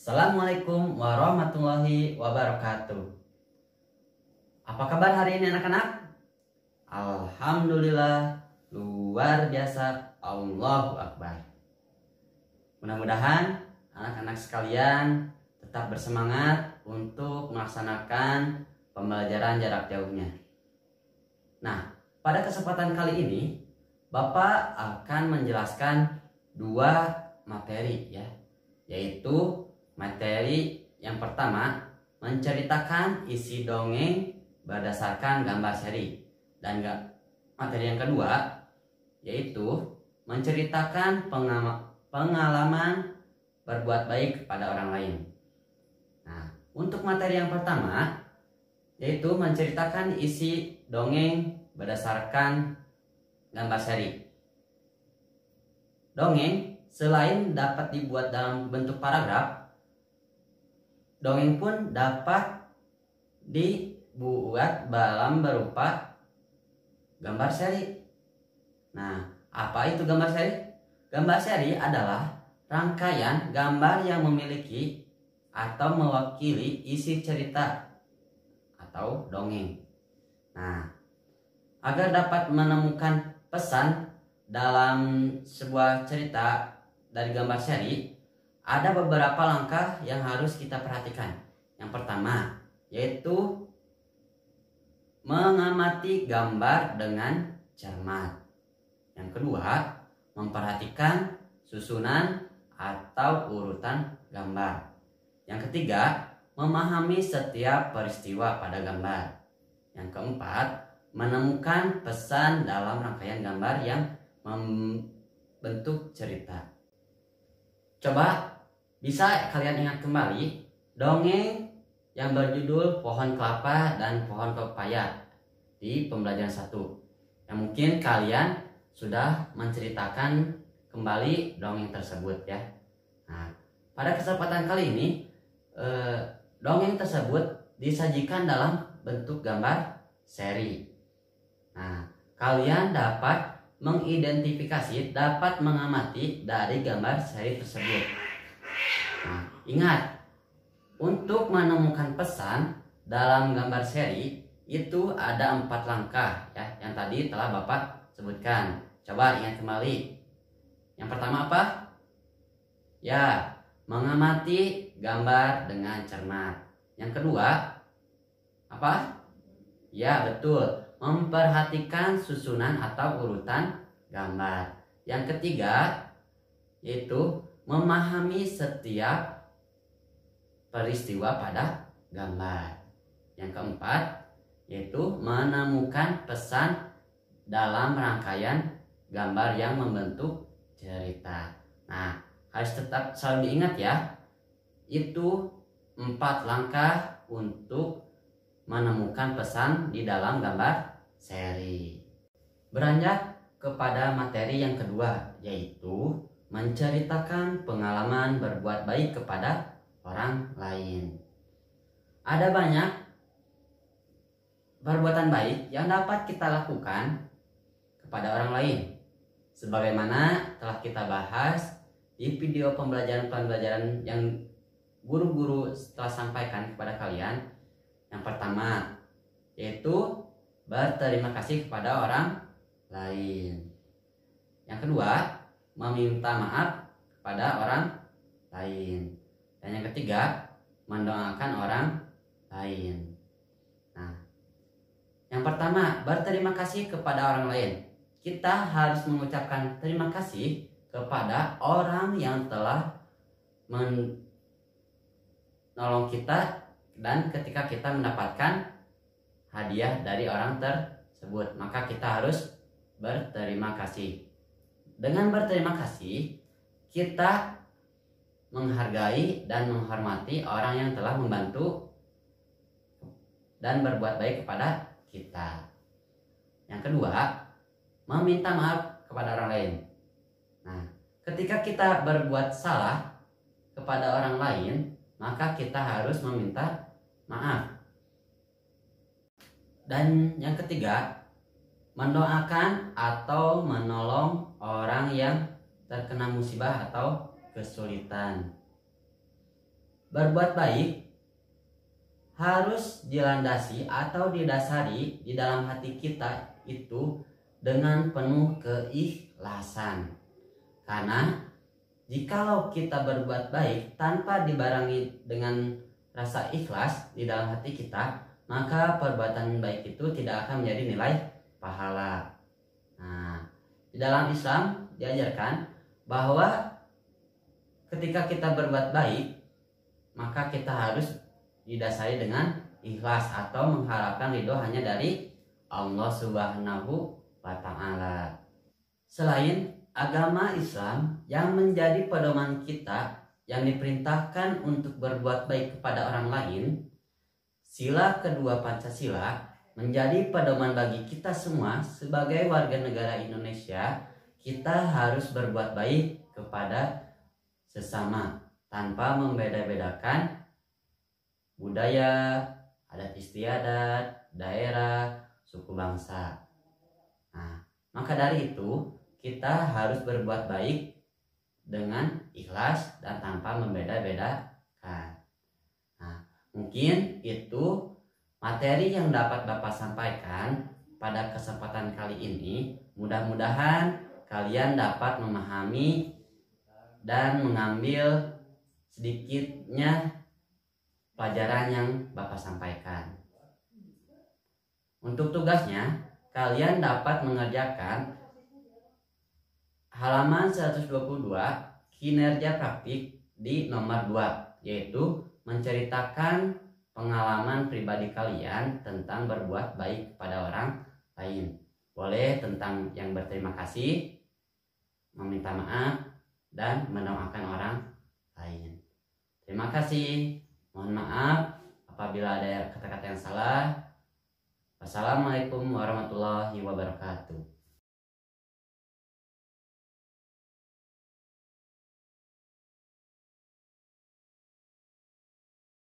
Assalamualaikum warahmatullahi wabarakatuh. Apa kabar hari ini anak-anak? Alhamdulillah, luar biasa, Allahu Akbar. Mudah-mudahan anak-anak sekalian tetap bersemangat untuk melaksanakan pembelajaran jarak jauhnya. Nah, pada kesempatan kali ini Bapak akan menjelaskan dua materi ya, yaitu materi yang pertama menceritakan isi dongeng berdasarkan gambar seri, dan materi yang kedua yaitu menceritakan pengalaman berbuat baik kepada orang lain. Nah, untuk materi yang pertama yaitu menceritakan isi dongeng berdasarkan gambar seri. Dongeng selain dapat dibuat dalam bentuk paragraf, dongeng pun dapat dibuat dalam berupa gambar seri. Nah, apa itu gambar seri? Gambar seri adalah rangkaian gambar yang memiliki atau mewakili isi cerita atau dongeng. Nah, agar dapat menemukan pesan dalam sebuah cerita dari gambar seri, ada beberapa langkah yang harus kita perhatikan. Yang pertama yaitu mengamati gambar dengan cermat. Yang kedua, memperhatikan susunan atau urutan gambar. Yang ketiga, memahami setiap peristiwa pada gambar. Yang keempat, menemukan pesan dalam rangkaian gambar yang membentuk cerita. Coba bisa kalian ingat kembali dongeng yang berjudul Pohon Kelapa dan Pohon Pepaya di pembelajaran 1, yang mungkin kalian sudah menceritakan kembali dongeng tersebut ya. Nah, pada kesempatan kali ini dongeng tersebut disajikan dalam bentuk gambar seri. Nah, kalian dapat mengidentifikasi, dapat mengamati dari gambar seri tersebut. Nah, ingat, untuk menemukan pesan dalam gambar seri itu ada 4 langkah ya, yang tadi telah Bapak sebutkan. Coba ingat kembali. Yang pertama apa? Ya, mengamati gambar dengan cermat. Yang kedua apa? Ya, betul, memperhatikan susunan atau urutan gambar. Yang ketiga yaitu memahami setiap peristiwa pada gambar. Yang keempat yaitu menemukan pesan dalam rangkaian gambar yang membentuk cerita. Nah, harus tetap selalu diingat ya, itu 4 langkah untuk menemukan pesan di dalam gambar seri. Beranjak kepada materi yang kedua, yaitu menceritakan pengalaman berbuat baik kepada orang lain. Ada banyak perbuatan baik yang dapat kita lakukan kepada orang lain, sebagaimana telah kita bahas di video pembelajaran yang guru-guru telah sampaikan kepada kalian. Yang pertama yaitu berterima kasih kepada orang lain. Yang kedua, meminta maaf kepada orang lain. Dan yang ketiga, mendoakan orang lain. Nah, yang pertama, berterima kasih kepada orang lain. Kita harus mengucapkan terima kasih kepada orang yang telah menolong kita, dan ketika kita mendapatkan hadiah dari orang tersebut, maka kita harus berterima kasih. Dengan berterima kasih, kita menghargai dan menghormati orang yang telah membantu dan berbuat baik kepada kita. Yang kedua, meminta maaf kepada orang lain. Nah, ketika kita berbuat salah kepada orang lain, maka kita harus meminta maaf. Dan yang ketiga, mendoakan atau menolong orang yang terkena musibah atau kesulitan. Berbuat baik harus dilandasi atau didasari di dalam hati kita itu dengan penuh keikhlasan. Karena jikalau kita berbuat baik tanpa dibarengi dengan rasa ikhlas di dalam hati kita, maka perbuatan baik itu tidak akan menjadi nilai pahala. Nah, di dalam Islam diajarkan bahwa ketika kita berbuat baik, maka kita harus didasari dengan ikhlas atau mengharapkan ridho hanya dari Allah Subhanahu wa Ta'ala. Selain agama Islam yang menjadi pedoman kita yang diperintahkan untuk berbuat baik kepada orang lain, sila kedua Pancasila menjadi pedoman bagi kita semua sebagai warga negara Indonesia. Kita harus berbuat baik kepada sesama tanpa membeda-bedakan budaya, adat istiadat, daerah, suku bangsa. Nah, maka dari itu kita harus berbuat baik dengan ikhlas dan tanpa membeda-bedakan. Nah, mungkin itu materi yang dapat Bapak sampaikan pada kesempatan kali ini. Mudah-mudahan kalian dapat memahami dan mengambil sedikitnya pelajaran yang Bapak sampaikan. Untuk tugasnya, kalian dapat mengerjakan halaman 122 kinerja praktik di nomor 2, yaitu menceritakan pengalaman pribadi kalian tentang berbuat baik kepada orang lain. Boleh tentang yang berterima kasih, meminta maaf, dan mendoakan orang lain. Terima kasih. Mohon maaf apabila ada kata-kata yang salah. Wassalamualaikum warahmatullahi wabarakatuh.